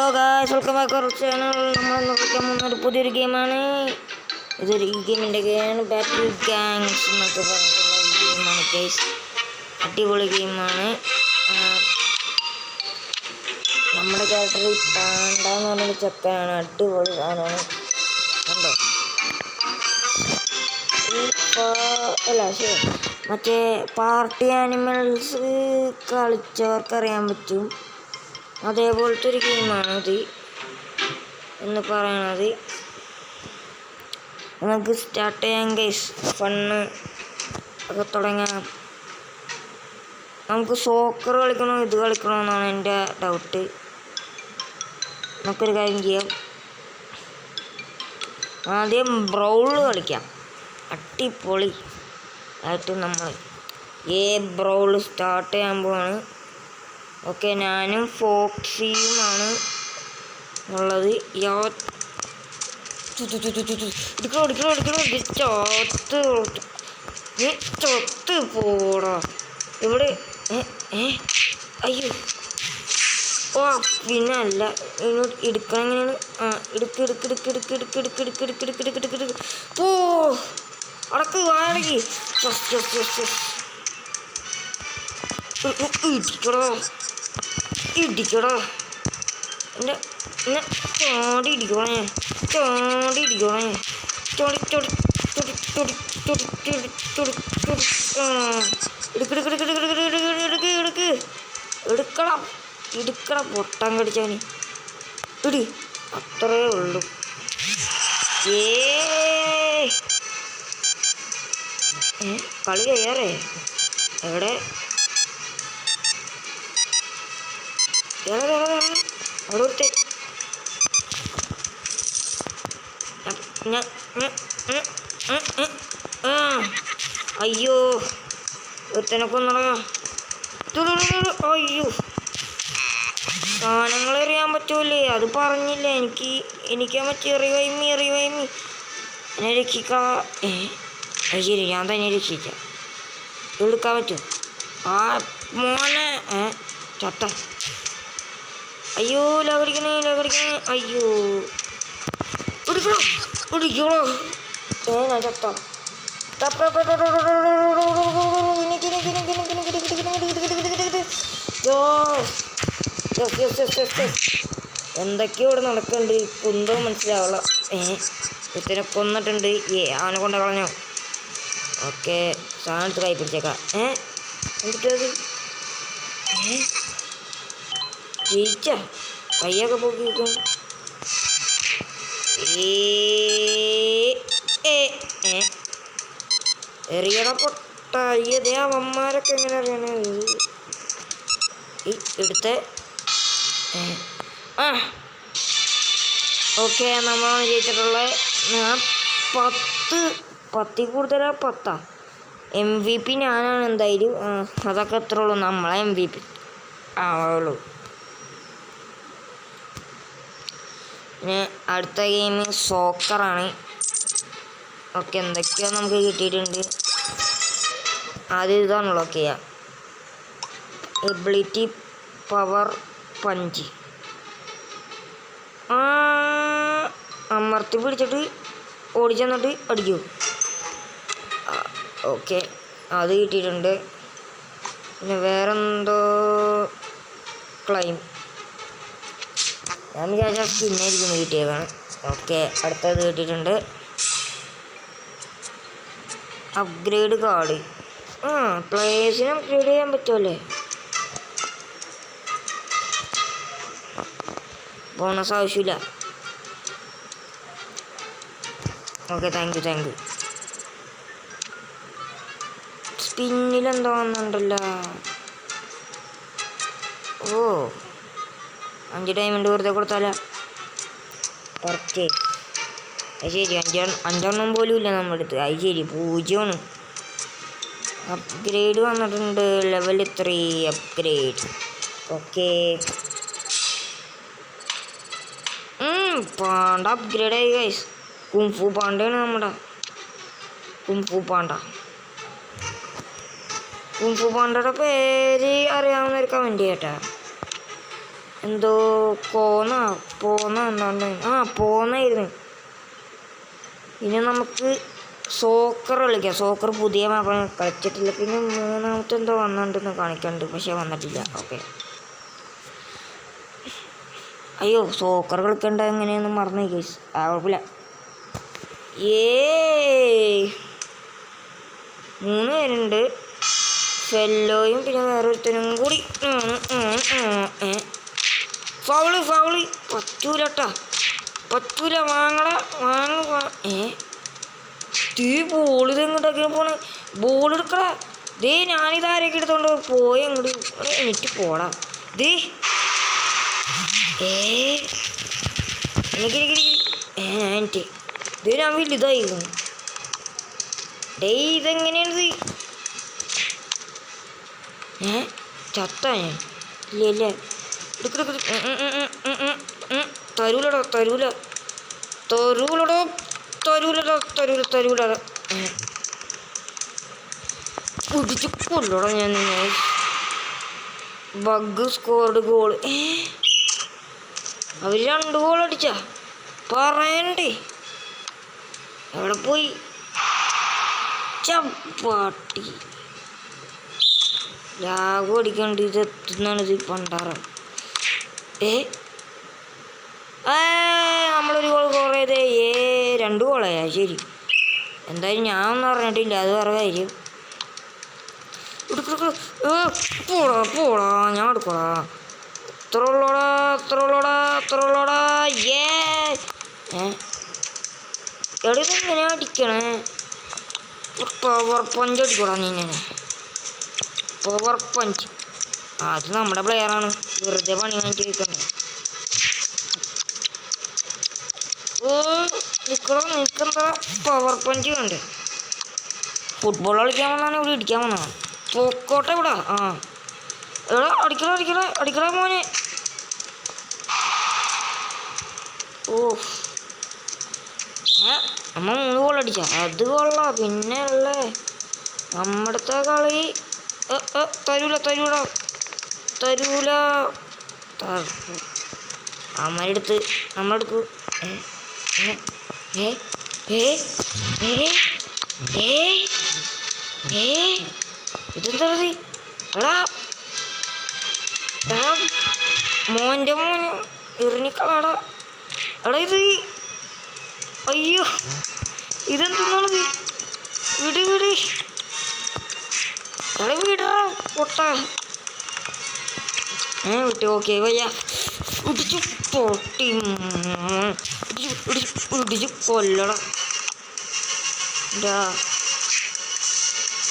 Hello guys, welcome back our channel. നമ്മൾ നോക്കാൻ പോകുന്ന ഒരു പുതിയൊരു ഗെയിമാണ്. ഇതൊരു ഗെയിമിൻ്റെ ഗെയിമാണ്, ബാറ്റിൽ ഗാങ്സ് എന്നൊക്കെ പറഞ്ഞിട്ടുള്ള ഒരു ഗെയിമാണ് ഗൈസ്. അടിപൊളി ഗെയിമാണ്. നമ്മുടെ ക്യാരക്ടർ പാണ്ട എന്ന് പറഞ്ഞൊരു ചെക്കനാണ്. അടിപൊളി സാധനമാണ്. കണ്ടോ? അല്ല ശരി, മറ്റേ പാർട്ടി ആനിമൽസ് കളിച്ചവർക്കറിയാൻ പറ്റും. അതേപോലത്തെ ഒരു ഗെയിമാണിത് എന്ന് പറയണത്. നമുക്ക് സ്റ്റാർട്ട് ചെയ്യാൻ ഗൈസ്. ഫണ്ണ് ഒക്കെ തുടങ്ങാം. നമുക്ക് സോക്കർ കളിക്കണോ ഇത് കളിക്കണോ എന്നാണ് എൻ്റെ ഡൗട്ട്. നമുക്കൊരു കാര്യം ചെയ്യാം, ആദ്യം ബ്രൗൾ കളിക്കാം. അടിപൊളി ആയിട്ട് നമ്മൾ ബ്രൗൾ സ്റ്റാർട്ട് ചെയ്യാൻ പോവാണ്. ഓക്കെ, ഞാനും ഫോക്സിയുമാണ് ഉള്ളത്. ചൊത്ത് പോടാ ഇവിടെ. അയ്യോ, ഓ പിന്നെ അല്ല, ഇങ്ങോട്ട് എടുക്കണം. എങ്ങനെയാണ്? എടുക്ക് പോ, അടക്ക് വാടകി. ഇടിക്കടോ എൻ്റെ എന്നെ ചാടി ഇടിക്കണേ. എടുക്കണം പൊട്ടാൻ കടിച്ചവന്. ഇടി, അത്രേ ഉള്ളൂ. കളി ചെയ്യാറേ. എവിടെ അവിടെ ഒരുത്തെ. അയ്യോ, ഒരുത്തനെ കൊന്നടാ. അയ്യോ, സാധനങ്ങൾ എറിയാൻ പറ്റൂലേ? അത് പറഞ്ഞില്ല എനിക്കാ പറ്റിയ റിവൈമി എന്നെ രക്ഷിക്കാ. അത് ശരി, ഞാൻ തന്നെ രക്ഷിക്കാം. എടുക്കാൻ പറ്റും. ആ മോനെ ചത്ത. അയ്യോ, ലകടിക്കണേ. അയ്യോ, പിടിക്കണോ? ഞാൻ ചത്ത. എന്തൊക്കെയോ ഇവിടെ നടക്കുന്നുണ്ട്, കുന്തോ മനസ്സിലാവുള്ള. കുത്തിനെ കൊന്നിട്ടുണ്ട്. അവനെ കൊണ്ട് കളഞ്ഞോ? ഓക്കെ, സാധനത്ത് കൈ പിടിച്ചേക്കാം. എന്നിട്ടത് ജയിച്ച കയ്യൊക്കെ പോക്കിയിരിക്കും. എറിയട പൊട്ട. അയ്യതേ, അവന്മാരൊക്കെ എങ്ങനെ അറിയണേ? എടുത്ത് ഓക്കെ, നമ്മളാണ് ജയിച്ചിട്ടുള്ളത്. ഞാൻ 10 കൂടുതലാ. 10 MVP ഞാനാണ് എന്തായാലും. അതൊക്കെ എത്ര ഉള്ളൂ, നമ്മളെ MVP ആവുള്ളൂ. പിന്നെ അടുത്ത ഗെയിം സോക്കറാണ്. ഓക്കെ, എന്തൊക്കെയോ നമുക്ക് കിട്ടിയിട്ടുണ്ട്. ആദ്യം ഇതാണ് ലോക്ക് ചെയ്യുക. Ability power punch. അമർത്തി പിടിച്ചിട്ട് ഓടിച്ചെന്നിട്ട് അടിക്കൂ. ഓക്കെ, അത് കിട്ടിയിട്ടുണ്ട്. പിന്നെ വേറെന്തോ ക്ലൈം. ഞാൻ വിചാരിച്ചാൽ സ്കിന്നായിരിക്കും കിട്ടിയേക്കാണ്. ഓക്കെ, അടുത്തത് കിട്ടിയിട്ടുണ്ട്. Upgrade card. പ്ലേയേഴ്സിന് അപ്ഗ്രേഡ് ചെയ്യാൻ പറ്റുമല്ലേ? ബോണസ് ആവശ്യമില്ല. Okay, thank you. സ്പിന്നിലെന്തോ വന്നിട്ടുണ്ടല്ലോ. 5 ഡയമണ്ട് വെറുതെ കൊടുത്താലോ? കുറച്ച്. അത് ശരി, 5 പോലും ഇല്ല നമ്മുടെ അടുത്ത്. അത് ശരി, 0. അപ്ഗ്രേഡ് വന്നിട്ടുണ്ട്. Level 3 upgrade. Okay, Panda upgrade ആയി ഗൈസ്. കുംഫു പാണ്ടയാണ് നമ്മുടെ. കുംഫു പാണ്ടയുടെ പേര് അറിയാവുന്നവർ കമൻറ്റ് ചെയ്യട്ടെ. എന്തോ പോന്ന എന്താണ് പോന്നായിരുന്നു. ഇനി നമുക്ക് സോക്കർ കളിക്കാം. സോക്കർ പുതിയ മാപ്പ് കളിച്ചിട്ടില്ല. പിന്നെ മൂന്നാമത്തെ എന്തോ വന്നിട്ടുണ്ടെന്ന് കാണിക്കുന്നുണ്ട്, പക്ഷെ വന്നിട്ടില്ല. ഓക്കെ, അയ്യോ സോക്കർ കളിക്കേണ്ട എങ്ങനെയൊന്നും മറന്നു ഗൈസ്. കുഴപ്പമില്ല. 3 പേരുണ്ട്, ഫെല്ലോയും പിന്നെ വേറൊരുത്തനും കൂടി. ഫൗള് പറ്റൂലട്ടാ, പറ്റൂല. ബോൾ ഇതെങ്ങോട്ടൊക്കെ പോണേ? ബോൾ എടുക്കടാ. ദേ ഞാനിതാരൊക്കെ എടുത്തോണ്ട് പോയി അങ്ങോട്ട് എനിക്ക് പോടാ. ദേ എനിക്ക് ഇത് ഞാൻ വലുതായിരുന്നു. ഇതെങ്ങനെയാണിത്? ചത്ത ഞാൻ ഇല്ല. തരൂലടാ കുടിച്ചു കൊല്ലടാ ഞാൻ. Bug scored goal. അവർ 2 ഗോൾ അടിച്ചാ പറയണ്ടേ? എവിടെ പോയി ചപ്പാട്ടി? ലാഗും അടിക്കണ്ട്. ഇത് എത്തുന്നാണ് ഇത് പണ്ടാറം. നമ്മളൊരു ഗോൾ കുറേത് 2 ഗോളായാ ശരി. എന്തായാലും ഞാൻ ഒന്നും അറിഞ്ഞിട്ടില്ല, അത് വേറെ കാര്യം. പോടാ ഞാൻ എടുക്കോടാ. അത്ര ഉള്ളോടാ. എവിടെ ഇതെങ്ങനെയാ അടിക്കണേ? പവർ പഞ്ച് അടിക്കോടാ നീ. പവർ പഞ്ച് അത് നമ്മുടെ പ്ലെയറാണ്, വെറുതെ പണി വാങ്ങിച്ച് വെക്കുന്നത്. നിൽക്കെന്താ പവർ പഞ്ച് വേണ്ടേ? ഫുട്ബോൾ കളിക്കാൻ വന്നാണ്, ഇവിടെ ഇടിക്കാൻ വന്നതാണ്. പൊക്കോട്ടെ ഇവിടെ. എടാ അടിക്കടാ മോനെ. നമ്മ 3 ഗോൾ അടിച്ച അത് കൊള്ളാം. പിന്നെ ഉള്ളേ നമ്മടത്തെ കളി തരൂല. അമ്മടുത്ത് നമ്മളെടുക്കൂ. ഇതെന്താ എടാ മോൻ്റെ എറിഞ്ഞിക്കളാടാ. എടാ ഇത് അയ്യോ ഇതെന്താണത്? വിട് എടാ വിടാ പൊട്ട. വിട്ടു. ഓക്കെ വയ്യ ഇടിച്ചു പൊട്ടി. ഇടിച്ചു കൊല്ലണം.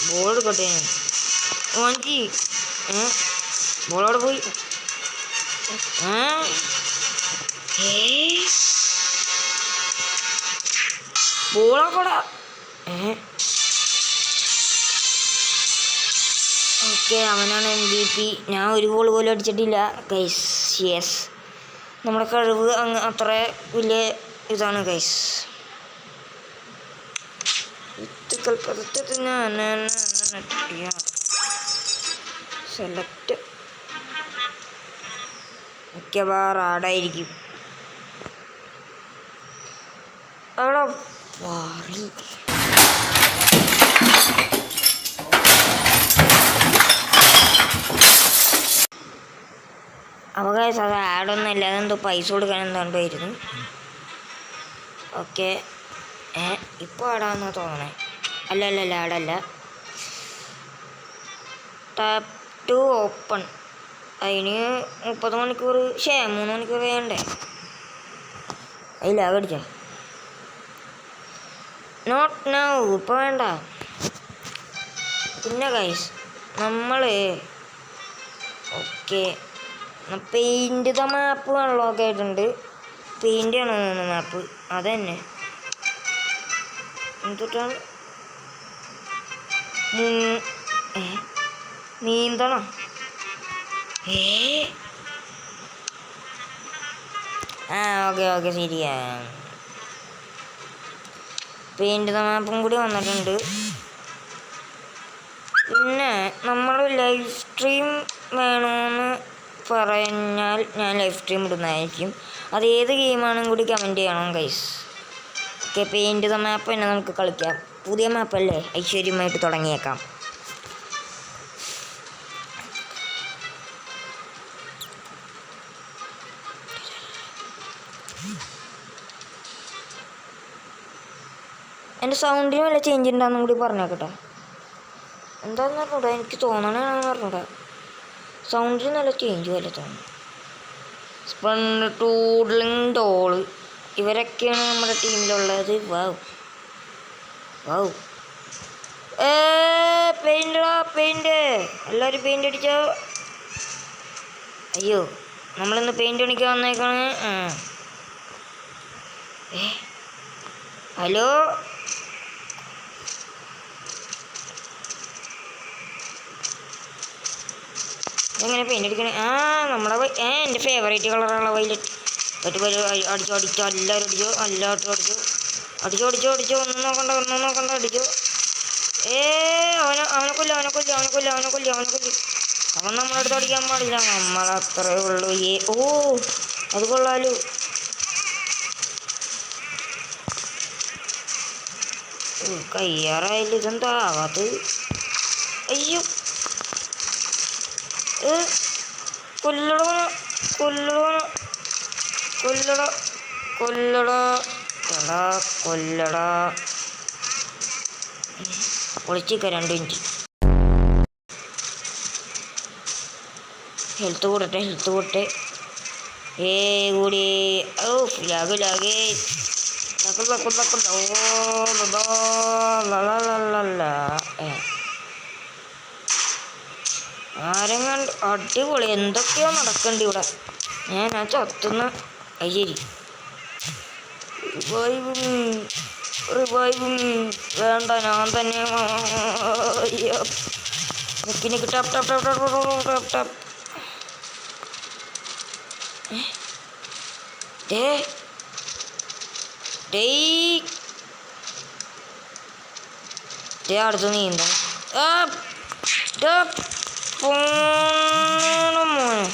ബോൾ എടുക്കട്ടെ ഞാൻ വാങ്ങി. ബോളവിടെ പോയി. ബോളാക്കോടാ. ഓക്കെ, അവനാണ് MVP. ഞാൻ ഒരു ഗോൾ പോലും അടിച്ചിട്ടില്ല ഗൈസ്. യെസ്, നമ്മുടെ കഴിവ് അത്ര വലിയ ഇതാണ് ഗൈസ്. സെലക്ട് മിക്കവാറും ആടായിരിക്കും. അവിടെ വാറി അവകാശം അത് ആഡൊന്നും ഇല്ല, അതെന്തോ പൈസ കൊടുക്കാൻ എന്താണ്ടായിരുന്നു. ഓക്കെ, ഇപ്പോൾ ആടാന്നാ തോന്നണേ. അല്ല ആടല്ല. Tap to open. അതിന് 30 മണിക്കൂർ 3 മണിക്കൂർ വേണ്ടേ? അതില്ല കടിച്ച നോട്ട് നൗ. ഇപ്പോൾ വേണ്ട. പിന്നെ ഗൈസ് നമ്മൾ okay paint the map unlock ആയിട്ടുണ്ട്. പെയിൻ്റ് ആണ് മാപ്പ്, അതന്നെ. എന്തിട്ടാണ് നീന്തണം? ഓക്കെ ശരിയാ. പെയിൻ്റ് ദ മാപ്പും കൂടി വന്നിട്ടുണ്ട്. പിന്നെ നമ്മൾ ലൈവ് സ്ട്രീം വേണമെന്ന് പറഞ്ഞാൽ ഞാൻ ലൈവ് സ്ട്രീം ഇടുന്നതായിരിക്കും. അത് ഏത് ഗെയിമാണെന്നും കൂടി കമൻറ്റ് ചെയ്യണം guys. Okay, paint the map തന്നെ നമുക്ക് കളിക്കാം. പുതിയ മാപ്പല്ലേ, ഐശ്വര്യമായിട്ട് തുടങ്ങിയേക്കാം. എൻ്റെ സൗണ്ടിന് വല്ല ചേഞ്ച് ഉണ്ടാകുന്നും കൂടി പറഞ്ഞേക്കട്ടെ. എന്താണെന്ന് പറഞ്ഞൂടാ, എനിക്ക് തോന്നണമെന്ന് പറഞ്ഞൂടാ. സൗണ്ടിന് നല്ല ചേഞ്ച് വല്ല തോന്നുന്നു. ടൂഡ്ലിങ് ഡോള് ഇവരൊക്കെയാണ് നമ്മുടെ ടീമിലുള്ളത്. വാവ് വാവ്, പെയിൻ്റടാ പെയിൻറ്റ്, എല്ലാവരും പെയിൻ്റ് അടിച്ചോ. അയ്യോ, നമ്മളിന്ന് പെയിൻ്റ് അടിക്കാൻ വന്നേക്കാണ്. ഹലോ, എങ്ങനെ പെയിൻ്റ് അടിക്കണേ? നമ്മുടെ എൻ്റെ ഫേവറേറ്റ് കളറാണ് വൈലറ്റ്. അടിച്ചോ അടിച്ചോ, എല്ലാവരും അടിച്ചോ, എല്ലാവരും അടിച്ചോ, അടിച്ചോ അടിച്ചോ അടിച്ചോ, ഒന്നും നോക്കണ്ട അടിച്ചോ. അവനെ കൊല്ലു. അവൻ നമ്മളടുത്ത് അടിക്കാൻ പാടില്ല, നമ്മളത്രേ ഉള്ളൂ. അത് കൊള്ളാലോ. കയ്യാറായില്ല, ഇതെന്താ അത്? അയ്യോ, കൊല്ലട ഒളിച്ചിക്ക 2 മിനിറ്റ്. ഹെൽത്ത് കൂടട്ടെ കൂടി. ലാഗ് ആരും കണ്ട് അടിപൊളി. എന്തൊക്കെയോ നടക്കണ്ട് ഇവിടെ. ഞാൻ ചത്തുന്ന ശരി. റിവൈവും വേണ്ട, ഞാൻ തന്നെ. നിക്ക് tap tap tap tap tap tap. അടുത്ത് നീന്ത മോനെ.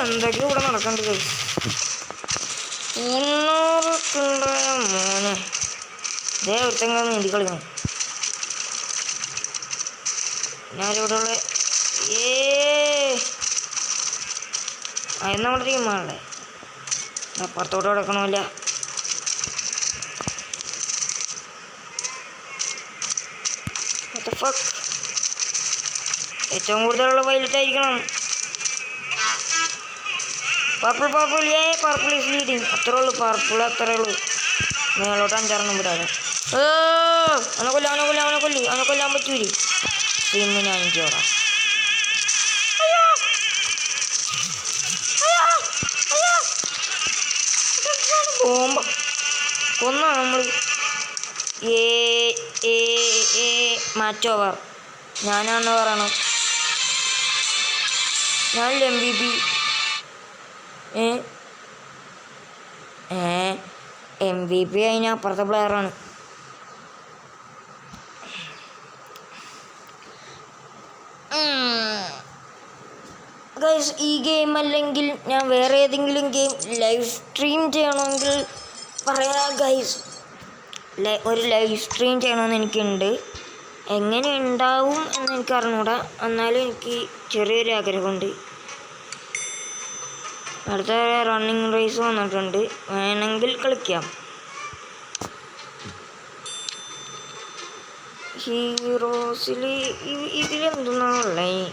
എന്തൊക്കെയോ ഇവിടെ നടക്കണ്ടത് മോനെ. ഒരുത്തങ്ങ നീന്തി കളിക്കണം. ഞാനിവിടെ ഉള്ള അത് നമ്മുടെ ടീമാണല്ലേ. അപ്പുറത്തോട്ട് കിടക്കണമില്ല. ഏറ്റവും കൂടുതലുള്ള വൈലറ്റ് ആയിരിക്കണം. Purple is leading. അത്രേ ഉള്ളൂ, അത്രേ ഉള്ളൂ. മേളോട്ട് 5-6 വിടാതെ. അവനെ കൊല്ലാൻ പറ്റൂലേ. ടീമിന് 5 ഓടാ. ബോംബ് കൊന്നാ നമ്മൾ. Match over. ഞാനാണെന്ന് പറയണം. ഞാനില്ല MVP. MVP അതിന് അപ്പുറത്തെ പ്ലെയറാണ്. ഗൈസ്, ഈ ഗെയിം അല്ലെങ്കിൽ ഞാൻ വേറെ ഏതെങ്കിലും ഗെയിം ലൈവ് സ്ട്രീം ചെയ്യണമെങ്കിൽ പറയാം ഗൈസ്. ഒരു ലൈവ് സ്ട്രീം ചെയ്യണമെന്ന് എനിക്കുണ്ട്. എങ്ങനെ ഉണ്ടാവും എന്ന് എനിക്ക് അറിഞ്ഞൂടാ. എന്നാലും എനിക്ക് ചെറിയൊരു ആഗ്രഹമുണ്ട്. അടുത്ത റണ്ണിങ് റേസ് വന്നിട്ടുണ്ട്, വേണമെങ്കിൽ കളിക്കാം. ഹീറോസിൽ ഇതിലെന്തെന്നാണുള്ളത്?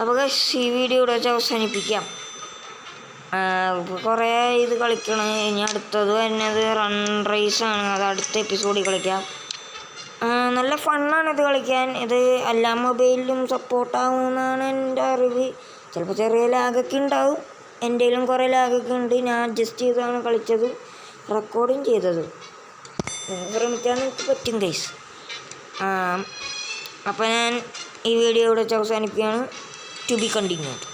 അപ്പോൾ ഈ വീഡിയോ ഇവിടെ വെച്ച് അവസാനിപ്പിക്കാം. കുറേ ഇത് കളിക്കണം. ഇനി അടുത്തത് വരുന്നത് റൺ റേസാണ്. അത് അടുത്ത എപ്പിസോഡിൽ കളിക്കാം. നല്ല ഫണ്ണാണ് ഇത് കളിക്കാൻ. ഇത് എല്ലാ മൊബൈലിലും സപ്പോർട്ടാവുമെന്നാണ് എൻ്റെ അറിവ്. ചിലപ്പോൾ ചെറിയ ലാഗൊക്കെ ഉണ്ടാവും. എൻ്റെ കയ്യിലും കുറേ ലാഗൊക്കെ ഉണ്ട്. ഞാൻ അഡ്ജസ്റ്റ് ചെയ്താണ് കളിച്ചത്, റെക്കോർഡിങ് ചെയ്തത്. ശ്രമിക്കാൻ എനിക്ക് പറ്റും ഗൈസ്. അപ്പോൾ ഞാൻ ഈ വീഡിയോ ഇവിടെ വെച്ച് അവസാനിപ്പിക്കുകയാണ്. To be continued.